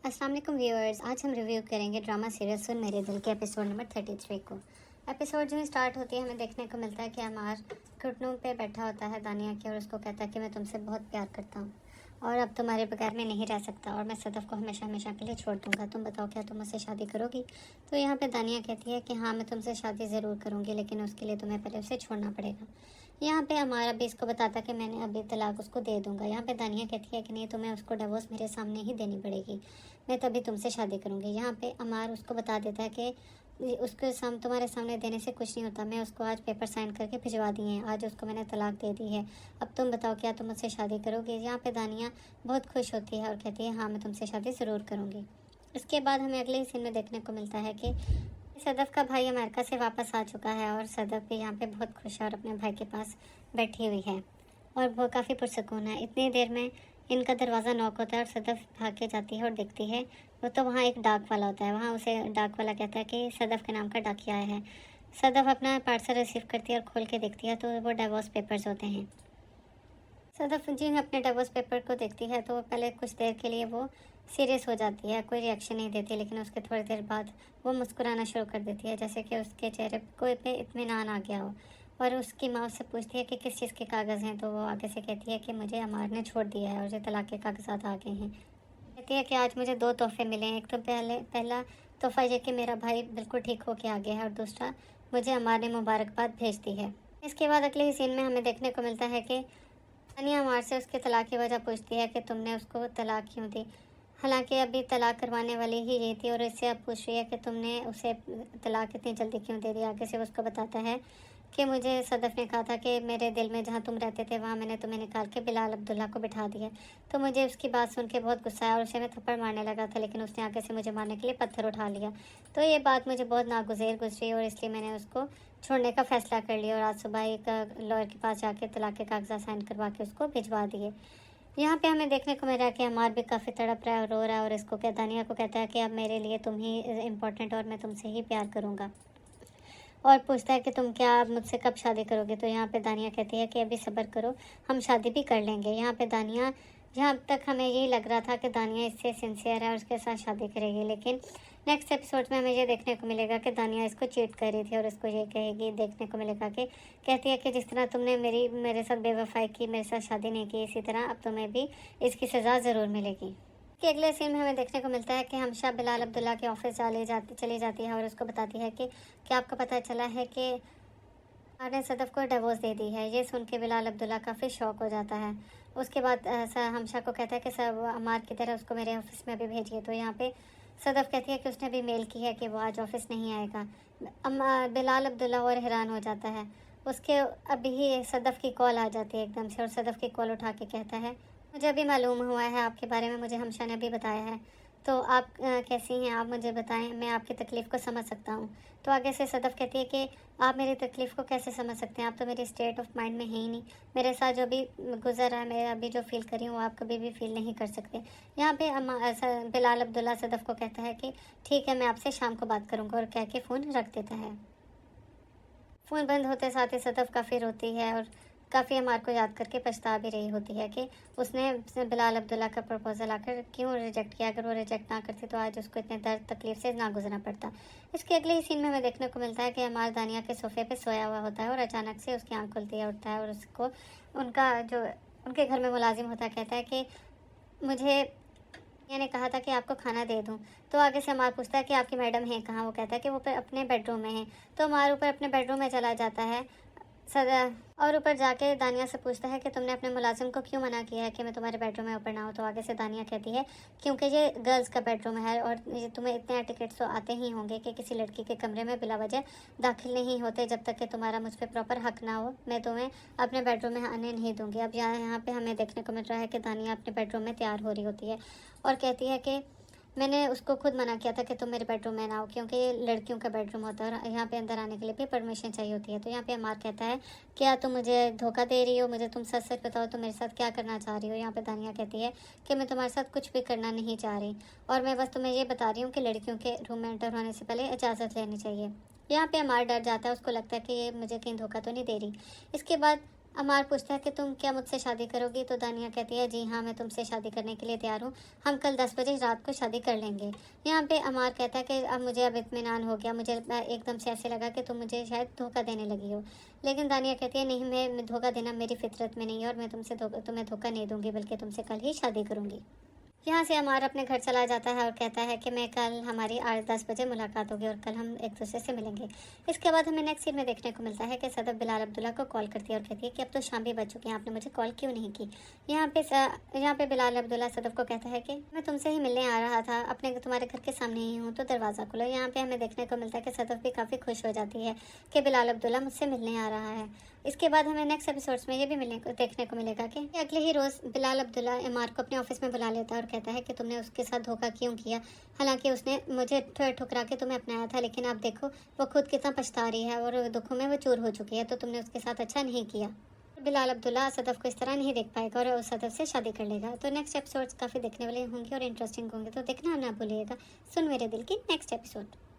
अस्सलाम वालेकुम व्यूअर्स। आज हम रिव्यू करेंगे ड्रामा सीरियल सुन मेरे दिल के एपिसोड नंबर 33 को। एपिसोड जो ही स्टार्ट होती है हमें देखने को मिलता है कि अमार घुटनों पे बैठा होता है दानिया के और उसको कहता है कि मैं तुमसे बहुत प्यार करता हूँ और अब तुम्हारे बगैर मैं नहीं रह सकता और मैं सदफ को हमेशा हमेशा के लिए छोड़ दूंगा। तुम बताओ क्या तुम मुझसे शादी करोगी? तो यहाँ पे दानिया कहती है कि हाँ मैं तुमसे शादी ज़रूर करूँगी, लेकिन उसके लिए तुम्हें पहले उसे छोड़ना पड़ेगा। यहाँ पे हमारा भी इसको बताता कि मैंने अभी तलाक उसको दे दूंगा। यहाँ पे दानिया कहती है कि नहीं, तुम्हें उसको डिवोर्स मेरे सामने ही देनी पड़ेगी, मैं तभी तुमसे शादी करूँगी। यहाँ पे अमार उसको बता देता है कि उसके तुम्हारे सामने देने से कुछ नहीं होता, मैं उसको आज पेपर साइन करके भिजवा दिए हैं, आज उसको मैंने तलाक दे दी है। अब तुम बताओ क्या तुम मुझसे शादी करोगे? यहाँ पे दानिया बहुत खुश होती है और कहती है हाँ मैं तुमसे शादी ज़रूर करूँगी। इसके बाद हमें अगले ही सीन में देखने को मिलता है कि सदफ का भाई अमेरिका से वापस आ चुका है और सदफ भी यहाँ पे बहुत खुश है और अपने भाई के पास बैठी हुई है और वो काफ़ी पुरसकून है। इतनी देर में इनका दरवाज़ा नॉक होता है और सदफ भाग के जाती है और देखती है वो तो वहाँ एक डाक वाला होता है। वहाँ उसे डाक वाला कहता है कि सदफ के नाम का डाकिया आया है। सदफ अपना पार्सल रिसीव करती है और खोल के देखती है तो वो डिवोर्स पेपर्स होते हैं। सदफ जी अपने डिवोर्स पेपर को देखती है तो पहले कुछ देर के लिए वो सीरियस हो जाती है, कोई रिएक्शन नहीं देती, लेकिन उसके थोड़ी देर बाद वो मुस्कुराना शुरू कर देती है, जैसे कि उसके चेहरे पे इत्मीनान आ गया हो। और उसकी माँ उससे पूछती है कि किस चीज़ के कागज़ हैं, तो वो आगे से कहती है कि मुझे अमार ने छोड़ दिया है और मुझे तलाक के कागजात आ गए हैं। कहती है कि आज मुझे दो तोहफे मिले हैं, एक तो पहला तोहफा ये कि मेरा भाई बिल्कुल ठीक होके आ गया है और दूसरा मुझे अमार ने मुबारकबाद भेज दी है। इसके बाद अगले ही सीन में हमें देखने को मिलता है कि तानिया अमार से उसके तलाक की वजह पूछती है कि तुमने उसको तलाक क्यों दी। हालांकि अभी तलाक करवाने वाली ही ये थी और इससे अब पूछ रही है कि तुमने उसे तलाक इतनी जल्दी क्यों दे दी। आगे से उसको बताता है कि मुझे सदफ ने कहा था कि मेरे दिल में जहाँ तुम रहते थे वहाँ मैंने तुम्हें निकाल के बिलाल अब्दुल्ला को बिठा दिया। तो मुझे उसकी बात सुन के बहुत गुस्सा आया और उसे मैं थप्पड़ मारने लगा था, लेकिन उसने आगे से मुझे मारने के लिए पत्थर उठा लिया। तो ये बात मुझे बहुत नागुज़ेर गुजरी और इसलिए मैंने उसको छोड़ने का फ़ैसला कर लिया और आज सुबह एक लॉयर के पास जाके तलाक के कागजात साइन करवा के उसको भिजवा दिए। यहाँ पे हमें देखने को मिल रहा है कि अमार भी काफ़ी तड़प रहा है और रो रहा है और इसको क्या दानिया को कहता है कि अब मेरे लिए तुम ही इम्पोर्टेंट और मैं तुमसे ही प्यार करूँगा, और पूछता है कि तुम क्या अब मुझसे कब शादी करोगे। तो यहाँ पे दानिया कहती है कि अभी सब्र करो, हम शादी भी कर लेंगे। यहाँ पे दानिया, जहाँ तक हमें यही लग रहा था कि दानिया इससे सिंसियर है और उसके साथ शादी करेगी, लेकिन नेक्स्ट एपिसोड में हमें ये देखने को मिलेगा कि दानिया इसको चीट कर रही थी और इसको ये कहेगी, देखने को मिलेगा कि कहती है कि जिस तरह तुमने मेरे साथ बेवफाई की, मेरे साथ शादी नहीं की, इसी तरह अब तुम्हें भी इसकी सज़ा ज़रूर मिलेगी। कि अगले सीन में हमें देखने को मिलता है कि हमशा बिलाल अब्दुल्ला के ऑफिस चली जाती है और उसको बताती है कि क्या आपको पता चला है कि अमार ने सदफ को डिवोर्स दे दी है। ये सुन के बिलाल अब्दुल्ला काफ़ी शॉक हो जाता है। उसके बाद हमशा को कहता है कि सब अमार की तरह उसको मेरे ऑफिस में भी भेजिए। तो यहाँ पे सदफ कहती है कि उसने भी मेल की है कि वो आज ऑफिस नहीं आएगा। बिलाल अब्दुल्ला और हैरान हो जाता है। उसके अभी ही सदफ की कॉल आ जाती है एकदम से और सदफ की कॉल उठा के कहता है मुझे अभी मालूम हुआ है आपके बारे में, मुझे हमशा ने अभी बताया है। तो आप कैसी हैं, आप मुझे बताएं, मैं आपकी तकलीफ़ को समझ सकता हूँ। तो आगे से सदफ कहती है कि आप मेरी तकलीफ़ को कैसे समझ सकते हैं, आप तो मेरी स्टेट ऑफ माइंड में है ही नहीं। मेरे साथ जो भी गुजर रहा है, मैं अभी जो फ़ील कर रही हूँ वो आप कभी भी फ़ील नहीं कर सकते। यहाँ पे बिलाल अब्दुल्ला सदफ को कहता है कि ठीक है मैं आपसे शाम को बात करूँगा, और कह के फ़ोन रख देता है। फ़ोन बंद होते साथ ही सदफ काफ़ी रोती है और काफ़ी अमार को याद करके पछता भी रही होती है कि उसने बिलाल अब्दुल्ला का प्रपोज़ल आकर क्यों रिजेक्ट किया। अगर वो रिजेक्ट ना करती तो आज उसको इतने दर्द तकलीफ से ना गुजरना पड़ता। इसके अगले ही सीन में हमें देखने को मिलता है कि अमार दानिया के सोफ़े पे सोया हुआ होता है और अचानक से उसकी आँख खुलती है, उठता है और उसको उनका जो उनके घर में मुलाजिम होता है कहता है कि मुझे ने कहा था कि आपको खाना दे दूं। तो आगे से अमार पूछता है कि आपकी मैडम है कहाँ। वो कहता है कि वो अपने बेडरूम में है। तो अमार ऊपर अपने बेडरूम में चला जाता है सदा और ऊपर जाके दानिया से पूछता है कि तुमने अपने मुलाजिम को क्यों मना किया है कि मैं तुम्हारे बेडरूम में ऊपर ना हो। तो आगे से दानिया कहती है क्योंकि ये गर्ल्स का बेडरूम है और ये तुम्हें इतने टिकट्स तो आते ही होंगे कि किसी लड़की के कमरे में बिला वजह दाखिल नहीं होते जब तक कि तुम्हारा मुझ पर प्रॉपर हक ना हो। मैं तुम्हें अपने बेडरूम में आने नहीं दूंगी। अब यहाँ पे हमें देखने को मिल रहा है कि दानिया अपने बेडरूम में तैयार हो रही होती है और कहती है कि मैंने उसको खुद मना किया था कि तुम मेरे बेडरूम में ना हो, क्योंकि ये लड़कियों का बेडरूम होता है और यहाँ पे अंदर आने के लिए भी परमिशन चाहिए होती है। तो यहाँ पे अमार कहता है क्या तुम मुझे धोखा दे रही हो, मुझे तुम सच सच बताओ तुम मेरे साथ क्या करना चाह रही हो। यहाँ पे दानिया कहती है कि मैं तुम्हारे साथ कुछ भी करना नहीं चाह रही और मैं बस तुम्हें ये बता रही हूँ कि लड़कियों के रूम में एंटर होने से पहले इजाज़त लेनी चाहिए। यहाँ पे अमार डर जाता है, उसको लगता है कि ये मुझे कहीं धोखा तो नहीं दे रही। इसके बाद अमार पूछता है कि तुम क्या मुझसे शादी करोगी, तो दानिया कहती है जी हाँ, मैं तुमसे शादी करने के लिए तैयार हूँ, हम कल 10 बजे रात को शादी कर लेंगे। यहाँ पे अमार कहता है कि अब इत्मीनान हो गया, मुझे एकदम से ऐसे लगा कि तुम मुझे शायद धोखा देने लगी हो। लेकिन दानिया कहती है नहीं, मैं धोखा देना मेरी फितरत में नहीं है और मैं तुम्हें धोखा नहीं दूंगी, बल्कि तुमसे कल ही शादी करूंगी। यहाँ से अमार अपने घर चला जाता है और कहता है कि मैं कल हमारी 8-10 बजे मुलाकात होगी और कल हम एक दूसरे से मिलेंगे। इसके बाद हमें नेक्स्ट सीन में देखने को मिलता है कि सदफ बिलाल अब्दुल्ला को कॉल करती है और कहती है कि अब तो शाम भी बज चुकी है, आपने मुझे कॉल क्यों नहीं की। यहाँ पे बिलाल अब्दुल्ला सदफ को कहता है कि मैं तुमसे ही मिलने आ रहा था, तुम्हारे घर के सामने ही हूँ, तो दरवाज़ा खोलो। यहाँ पे हमें देखने को मिलता है कि सदफ भी काफ़ी खुश हो जाती है कि बिलाल अब्दुल्ला मुझसे मिलने आ रहा है। इसके बाद हमें नेक्स्ट एपिसोड्स में ये भी देखने को मिलेगा कि अगले ही रोज़ बिलाल अब्दुल्ला अमार को अपने ऑफिस में बुला लेता है और कहता है कि तुमने उसके साथ धोखा क्यों किया, हालांकि उसने मुझे ठुकरा के तुम्हें अपनाया था, लेकिन अब देखो वो खुद कितना पछता रही है और दुखों में वो चूर हो चुकी है, तो तुमने उसके साथ अच्छा नहीं किया। बिलाल अब्दुल्ला सदफ को इस तरह नहीं देख पाएगा और उस सदफ से शादी कर लेगा। तो नेक्स्ट एपिसोड्स काफ़ी देखने वाले होंगे और इंटरेस्टिंग होंगे, तो देखना ना भूलिएगा सुन मेरे दिल की नेक्स्ट एपिसोड।